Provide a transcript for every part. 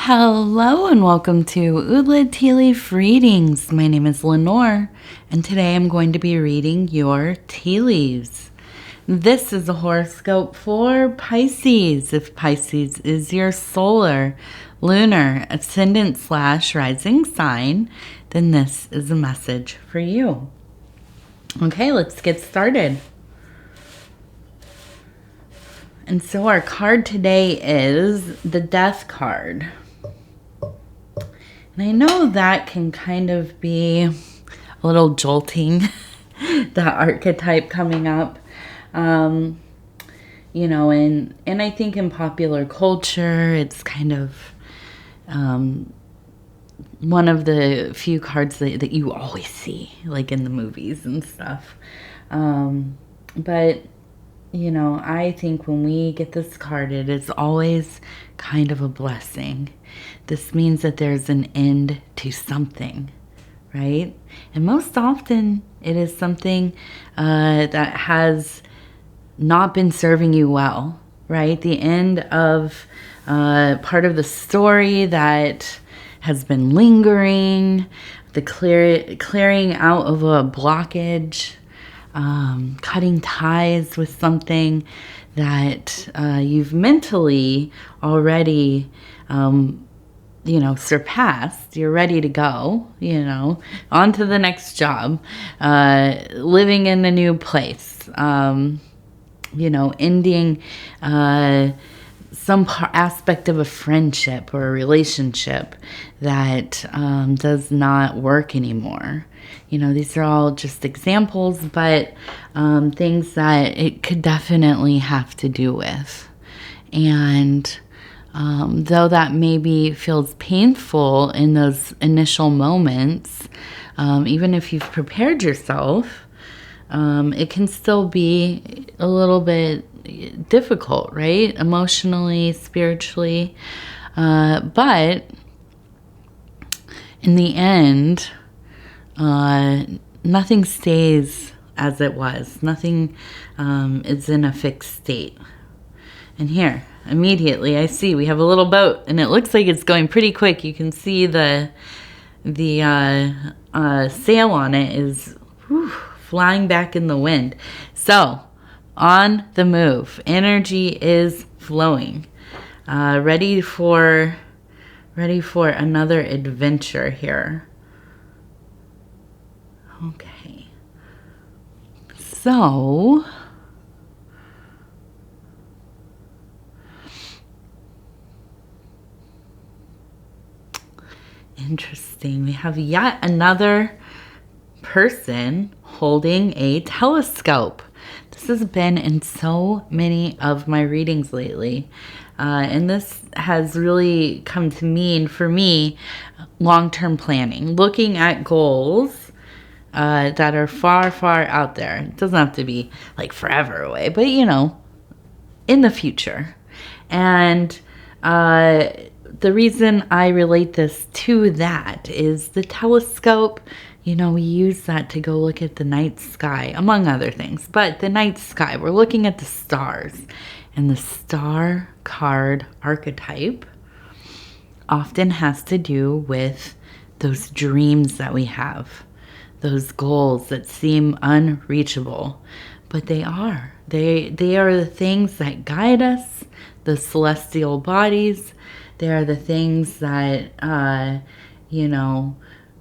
Hello and welcome to Oodla Tea Leaf Readings. My name is Lenor and today I'm going to be reading your tea leaves. This is a horoscope for Pisces. If Pisces is your solar, lunar, ascendant / rising sign, then this is a message for you. Okay, let's get started. And so our card today is the Death card. And I know that can kind of be a little jolting, that archetype coming up. And I think in popular culture, it's kind of one of the few cards that you always see, like in the movies and stuff. But I think when we get this card, it is always kind of a blessing. This means that there's an end to something, right? And most often it is something that has not been serving you well, right? The end of part of the story that has been lingering, the clearing out of a blockage, cutting ties with something that you've mentally already, surpassed. You're ready to go, on to the next job, living in a new place, ending some aspect of a friendship or a relationship that does not work anymore. These are all just examples, but things that it could definitely have to do with. And though that maybe feels painful in those initial moments, even if you've prepared yourself, it can still be a little bit difficult, right? Emotionally, spiritually. But in the end, nothing stays as it was. Nothing is in a fixed state. And here, immediately, I see we have a little boat, and it looks like it's going pretty quick. You can see the sail on it is flying back in the wind. So, on the move. Energy is flowing. Ready for another adventure here. Okay. So, interesting. We have yet another person holding a telescope. This has been in so many of my readings lately. And this has really come to mean, for me, long-term planning. Looking at goals that are far, far out there. It doesn't have to be like forever away, but in the future. And the reason I relate this to that is the telescope. We use that to go look at the night sky, among other things. But the night sky, we're looking at the stars. And the star card archetype often has to do with those dreams that we have, those goals that seem unreachable. But they are. They are the things that guide us, the celestial bodies. They are the things that,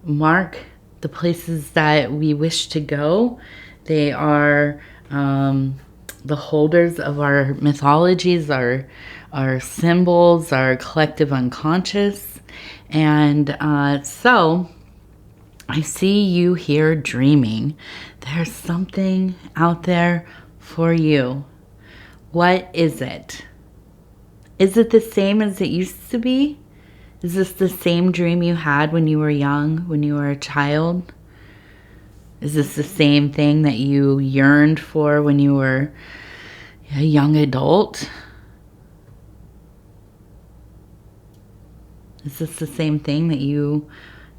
mark the places that we wish to go. They are the holders of our mythologies, our symbols, our collective unconscious. And so I see you here dreaming. There's something out there for you. What is it? Is it the same as it used to be? Is this the same dream you had when you were young, when you were a child? Is this the same thing that you yearned for when you were a young adult? Is this the same thing that you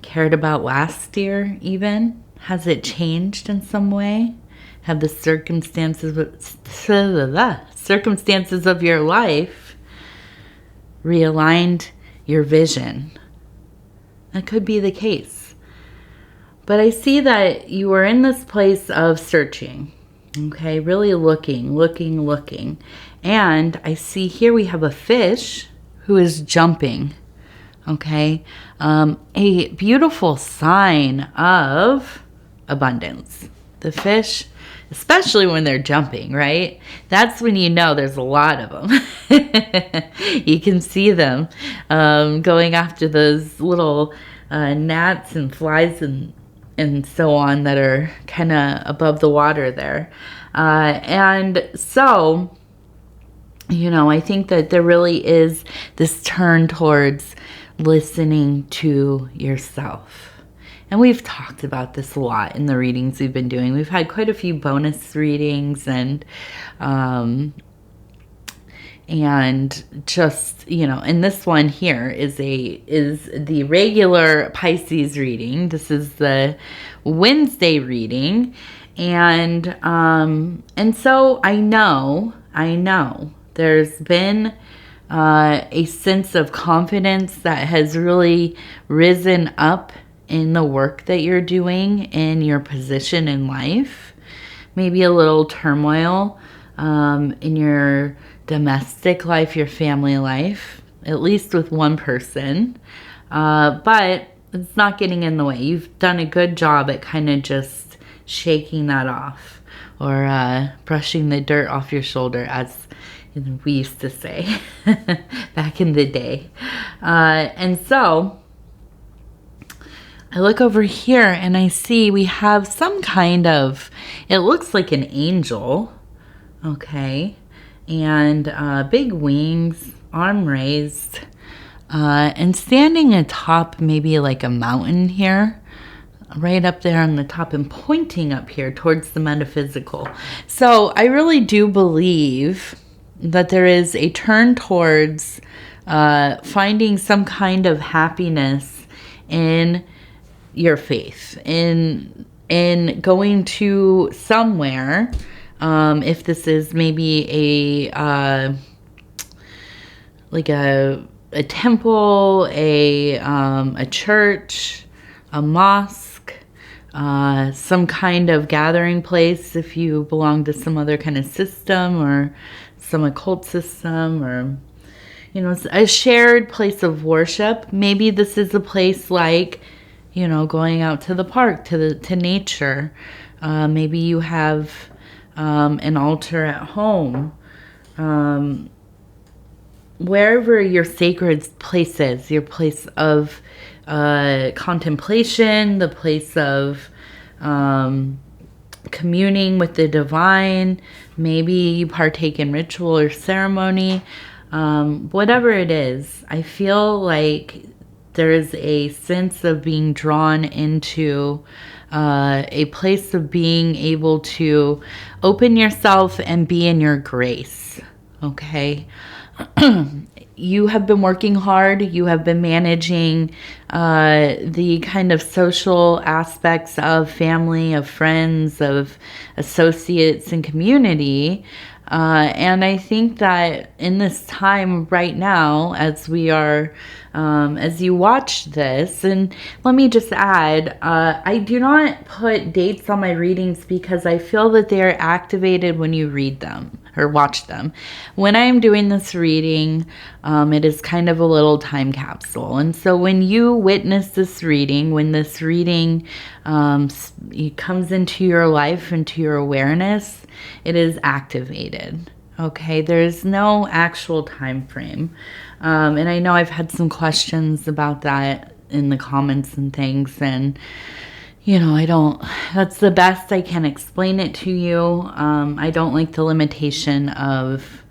cared about last year even? Has it changed in some way? Have the circumstances of your life realigned your vision. That could be the case. But I see that you are in this place of searching, okay? Really looking. And I see here we have a fish who is jumping, okay? A beautiful sign of abundance. The fish, especially when they're jumping, right? That's when you know there's a lot of them. You can see them going after those little gnats and flies and so on that are kind of above the water there. And so, I think that there really is this turn towards listening to yourself. And we've talked about this a lot in the readings we've been doing. We've had quite a few bonus readings and just, and this one here is the regular Pisces reading. This is the Wednesday reading. And so I know there's been a sense of confidence that has really risen up in the work that you're doing, in your position in life. Maybe a little turmoil in your domestic life, your family life, at least with one person. But it's not getting in the way. You've done a good job at kind of just shaking that off, or brushing the dirt off your shoulder, as we used to say back in the day. And so I look over here and I see we have some kind of, it looks like an angel, okay, and big wings, arm raised, and standing atop maybe like a mountain here, right up there on the top, and pointing up here towards the metaphysical. So I really do believe that there is a turn towards finding some kind of happiness in your faith, in going to somewhere, if this is maybe a temple, a church, a mosque, some kind of gathering place, if you belong to some other kind of system or some occult system, or a shared place of worship. Maybe this is a place like, going out to the park, to nature. Maybe you have an altar at home. Wherever your sacred place is, your place of contemplation, the place of communing with the divine. Maybe you partake in ritual or ceremony. Whatever it is, I feel like there is a sense of being drawn into a place of being able to open yourself and be in your grace, okay? You have been working hard. You have been managing the kind of social aspects of family, of friends, of associates and community. And I think that in this time right now, as we are, as you watch this, and let me just add, I do not put dates on my readings because I feel that they are activated when you read them or watch them. When I am doing this reading, it is kind of a little time capsule. And so when you witness this reading, when this reading it comes into your life, into your awareness, it is activated. Okay, there's no actual time frame. And I know I've had some questions about that in the comments and things, and that's the best I can explain it to you. I don't like the limitation of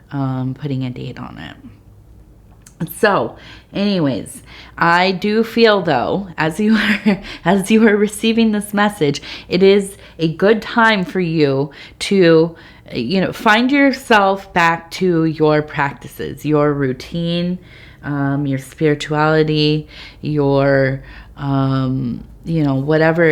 putting a date on it. So, anyways, I do feel though, as you are receiving this message, it is a good time for you to, find yourself back to your practices, your routine, your spirituality, your, whatever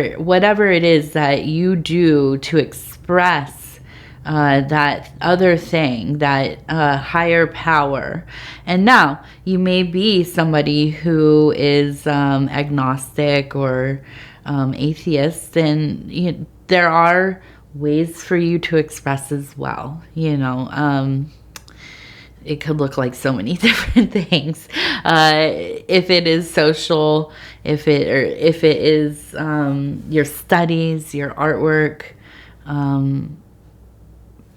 it is that you do to express that other thing, that higher power. And now you may be somebody who is agnostic or atheist, and there are ways for you to express as well. It could look like so many different things. If it is social, if it is your studies, your artwork,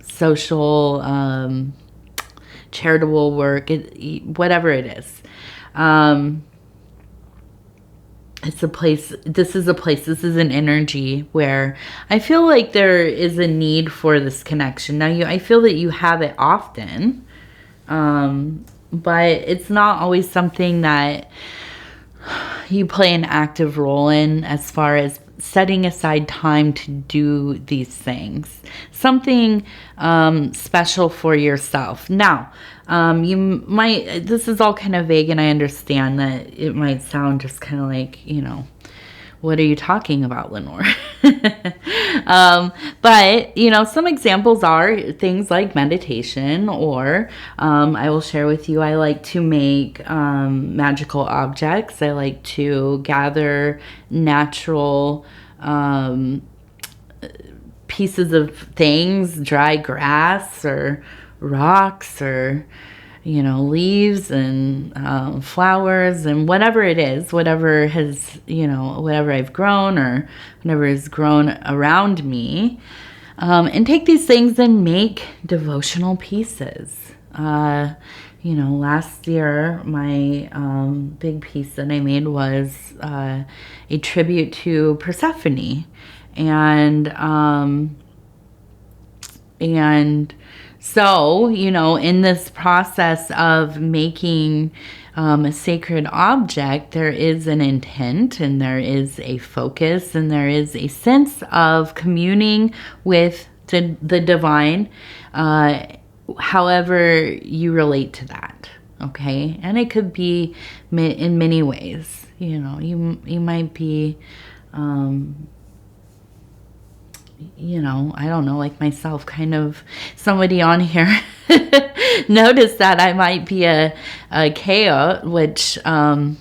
social, charitable work, whatever it is. It's a place, this is an energy where I feel like there is a need for this connection. Now, I feel that you have it often, but it's not always something that you play an active role in as far as setting aside time to do these things. Something special for yourself. Now, this is all kind of vague, and I understand that it might sound just kind of like, what are you talking about, Lenor? But, some examples are things like meditation, or I will share with you, I like to make magical objects. I like to gather natural pieces of things, dry grass or rocks or leaves and flowers and whatever it is, whatever I've grown or whatever has grown around me, and take these things and make devotional pieces. Last year, my big piece that I made was a tribute to Persephone, and so, in this process of making a sacred object, there is an intent, and there is a focus, and there is a sense of communing with the divine, however you relate to that, okay? And it could be in many ways. You might be... I don't know, like myself, kind of somebody on here noticed that I might be a Kea, which I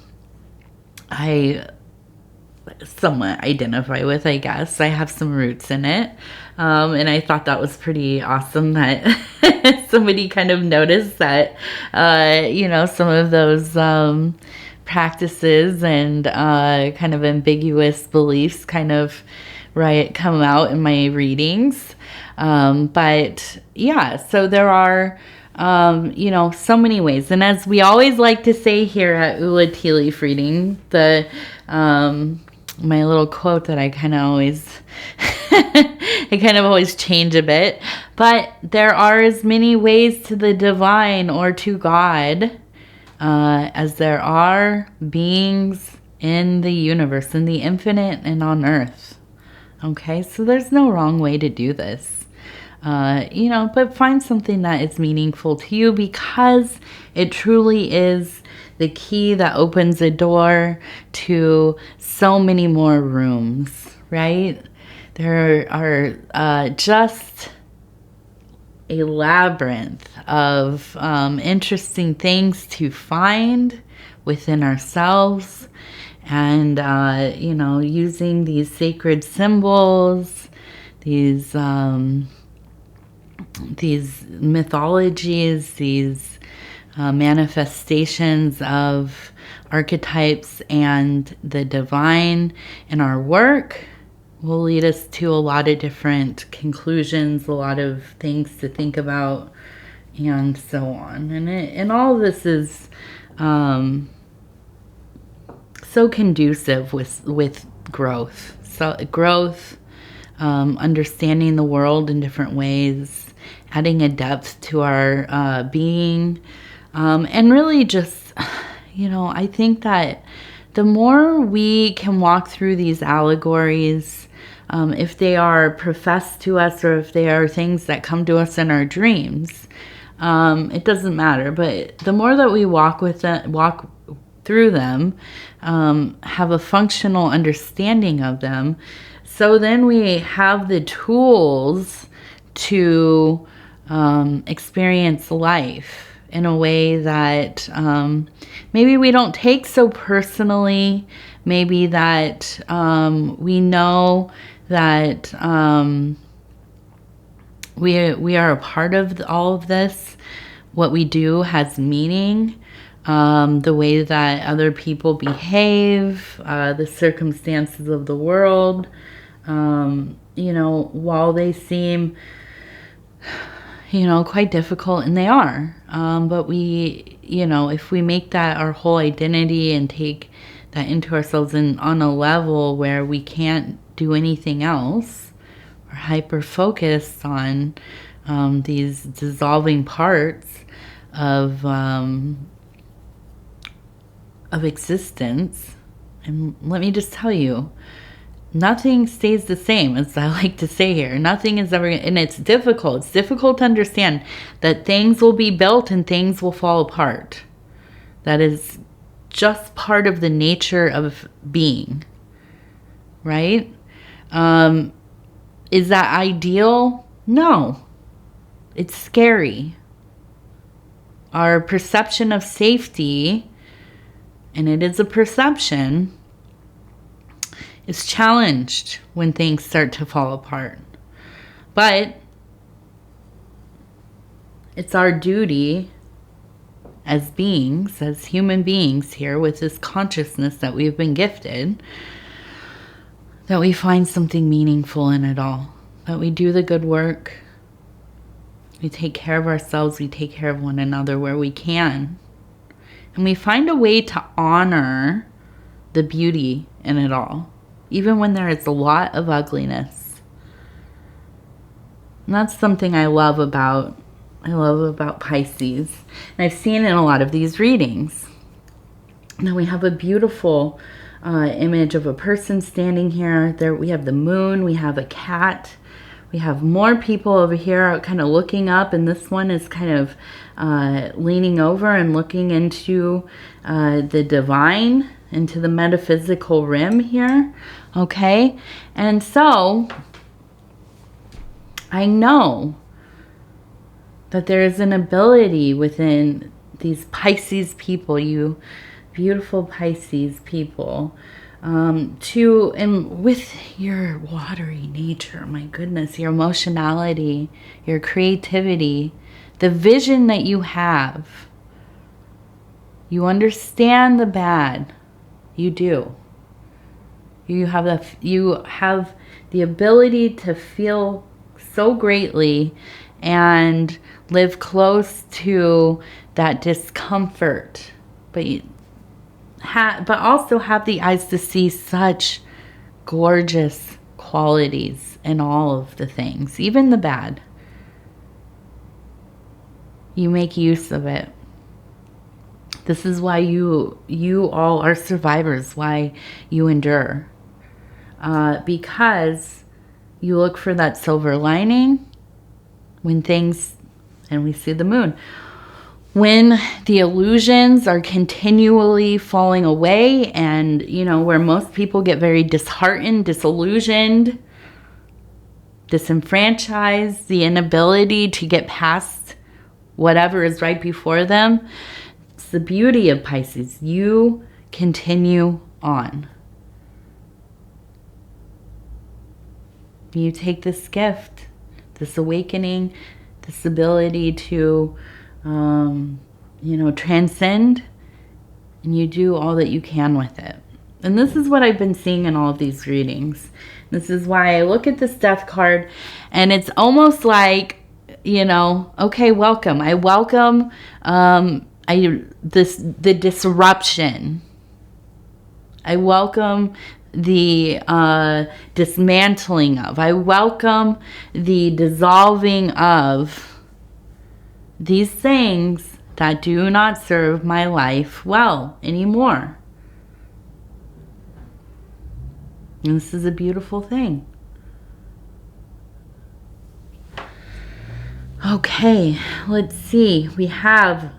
somewhat identify with, I guess. I have some roots in it. And I thought that was pretty awesome that somebody kind of noticed that, some of those practices and kind of ambiguous beliefs kind of come out in my readings. But yeah, so there are, so many ways. And as we always like to say here at Ula Tea Leaf Reading, my little quote that I kind of always, change a bit, but there are as many ways to the divine or to God, as there are beings in the universe, in the infinite and on earth. Okay, so there's no wrong way to do this, but find something that is meaningful to you, because it truly is the key that opens a door to so many more rooms, right? There are just a labyrinth of interesting things to find within ourselves. And, using these sacred symbols, these mythologies, these manifestations of archetypes and the divine in our work will lead us to a lot of different conclusions, a lot of things to think about, and so on. And all of this is... so conducive with growth. So growth, understanding the world in different ways, adding a depth to our being, and really just, I think that the more we can walk through these allegories, if they are professed to us or if they are things that come to us in our dreams, it doesn't matter. But the more that we walk through them, have a functional understanding of them, so then we have the tools to experience life in a way that maybe we don't take so personally, maybe that we know that we are a part of all of this. What we do has meaning. The way that other people behave, the circumstances of the world, you know, while they seem, you know, quite difficult, and they are, but we, you know, if we make that our whole identity and take that into ourselves and on a level where we can't do anything else, we're hyper focused on these dissolving parts of existence. And let me just tell you, nothing stays the same, as I like to say here. Nothing is ever, and it's difficult. It's difficult to understand that things will be built and things will fall apart. That is just part of the nature of being, right? Is that ideal? No. It's scary. Our perception of safety, and it is a perception, is challenged when things start to fall apart. But it's our duty as beings, as human beings here with this consciousness that we've been gifted, that we find something meaningful in it all, that we do the good work, we take care of ourselves, we take care of one another where we can, and we find a way to honor the beauty in it all, even when there is a lot of ugliness. And that's something I love about Pisces. And I've seen in a lot of these readings. Now we have a beautiful image of a person standing here. There we have the moon, we have a cat, we have more people over here kind of looking up, and this one is kind of leaning over and looking into the divine, into the metaphysical rim here. Okay, and so I know that there is an ability within these Pisces people, you beautiful Pisces people, to, and with your watery nature, my goodness, your emotionality, your creativity, the vision that you have, you understand the bad, you do. You have the ability to feel so greatly and live close to that discomfort, but also have the eyes to see such gorgeous qualities in all of the things, even the bad. You make use of it. This is why you all are survivors, why you endure. Because you look for that silver lining when things, and we see the moon, when the illusions are continually falling away, and, you know, where most people get very disheartened, disillusioned, disenfranchised, the inability to get past whatever is right before them. It's the beauty of Pisces. You continue on. You take this gift, this awakening, this ability to, transcend, and you do all that you can with it. And this is what I've been seeing in all of these readings. This is why I look at this death card, and it's almost like, okay, welcome. I welcome the disruption. I welcome the dismantling of. I welcome the dissolving of these things that do not serve my life well anymore. And this is a beautiful thing. Okay, let's see. We have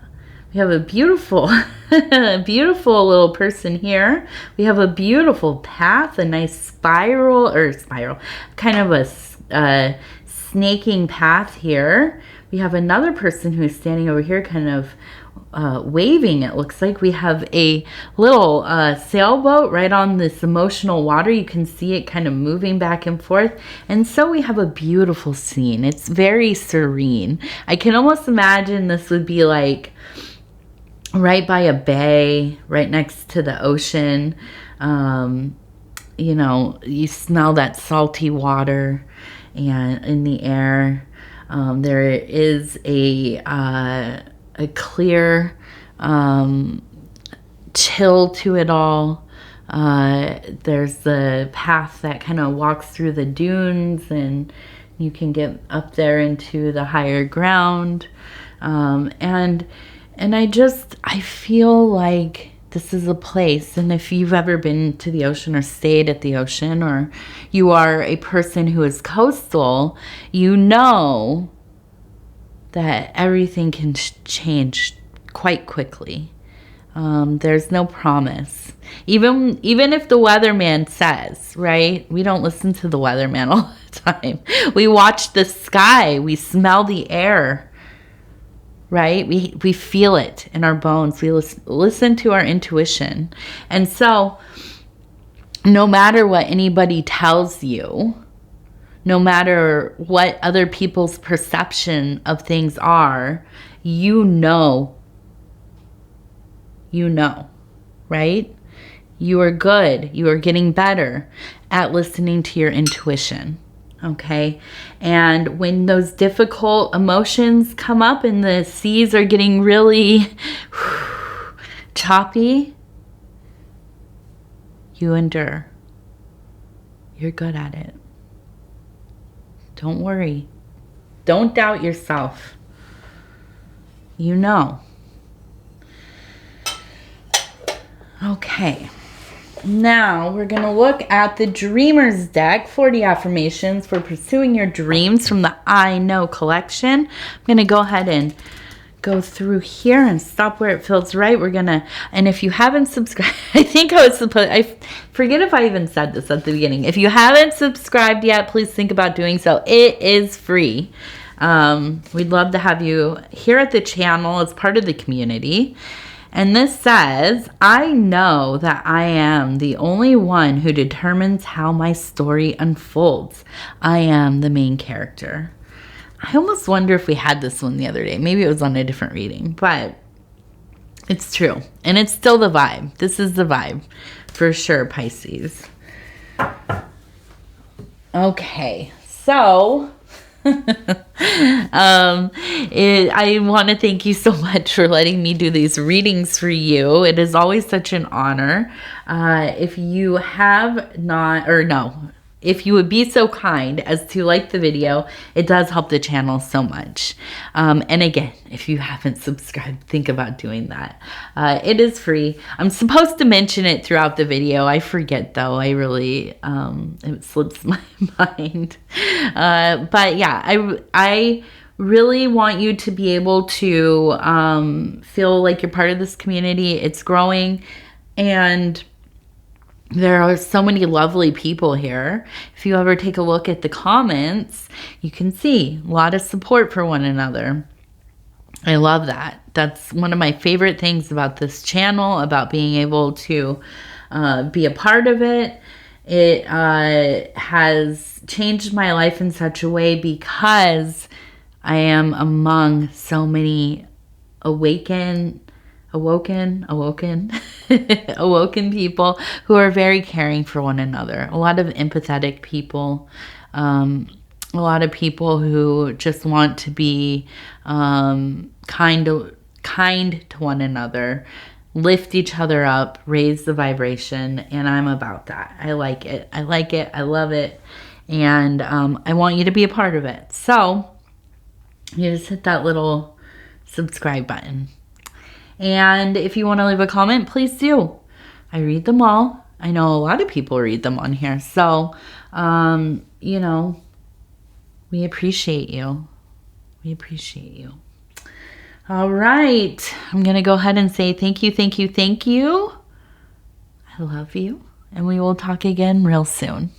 a beautiful, beautiful little person here. We have a beautiful path, a nice spiral, kind of a snaking path here. We have another person who's standing over here kind of waving. It looks like we have a little sailboat right on this emotional water. You can see it kind of moving back and forth. And so we have a beautiful scene. It's very serene. I can almost imagine this would be like right by a bay, right next to the ocean. You know, you smell that salty water and in the air. There is a clear chill to it all. There's the path that kind of walks through the dunes, and you can get up there into the higher ground. And I feel like this is a place, and if you've ever been to the ocean or stayed at the ocean, or you are a person who is coastal, you know that everything can change quite quickly. There's no promise. Even if the weatherman says, right? We don't listen to the weatherman all the time. We watch the sky. We smell the air. Right? We feel it in our bones. We listen to our intuition. And so no matter what anybody tells you, no matter what other people's perception of things are, you know, right? You are good. You are getting better at listening to your intuition. Okay. And when those difficult emotions come up and the seas are getting really choppy, you endure. You're good at it. Don't worry. Don't doubt yourself. You know. Okay. Now we're going to look at the Dreamers deck, 40 affirmations for pursuing your dreams from the I Know collection. I'm going to go ahead and go through here and stop where it feels right. We're going to, and if you haven't subscribed, I forget if I even said this at the beginning. If you haven't subscribed yet, please think about doing so. It is free. We'd love to have you here at the channel as part of the community. And this says, I know that I am the only one who determines how my story unfolds. I am the main character. I almost wonder if we had this one the other day. Maybe it was on a different reading, but it's true. And it's still the vibe. This is the vibe for sure, Pisces. Okay, so I want to thank you so much for letting me do these readings for you. It is always such an honor. If you have not, or no, if you would be so kind as to like the video, it does help the channel so much. And again, if you haven't subscribed, think about doing that. It is free. I'm supposed to mention it throughout the video. I forget though. I really, it slips my mind. But yeah, I really want you to be able to feel like you're part of this community. It's growing, and there are so many lovely people here. If you ever take a look at the comments, you can see a lot of support for one another. I love that. That's one of my favorite things about this channel, about being able to be a part of it. It has changed my life in such a way because I am among so many awoken people who are very caring for one another. A lot of empathetic people, a lot of people who just want to be kind to one another, lift each other up, raise the vibration, and I'm about that. I like it. I love it. And I want you to be a part of it. So you just hit that little subscribe button. And if you want to leave a comment, please do. I read them all. I know a lot of people read them on here. So, you know, we appreciate you. We appreciate you. All right. I'm going to go ahead and say thank you, thank you, thank you. I love you. And we will talk again real soon.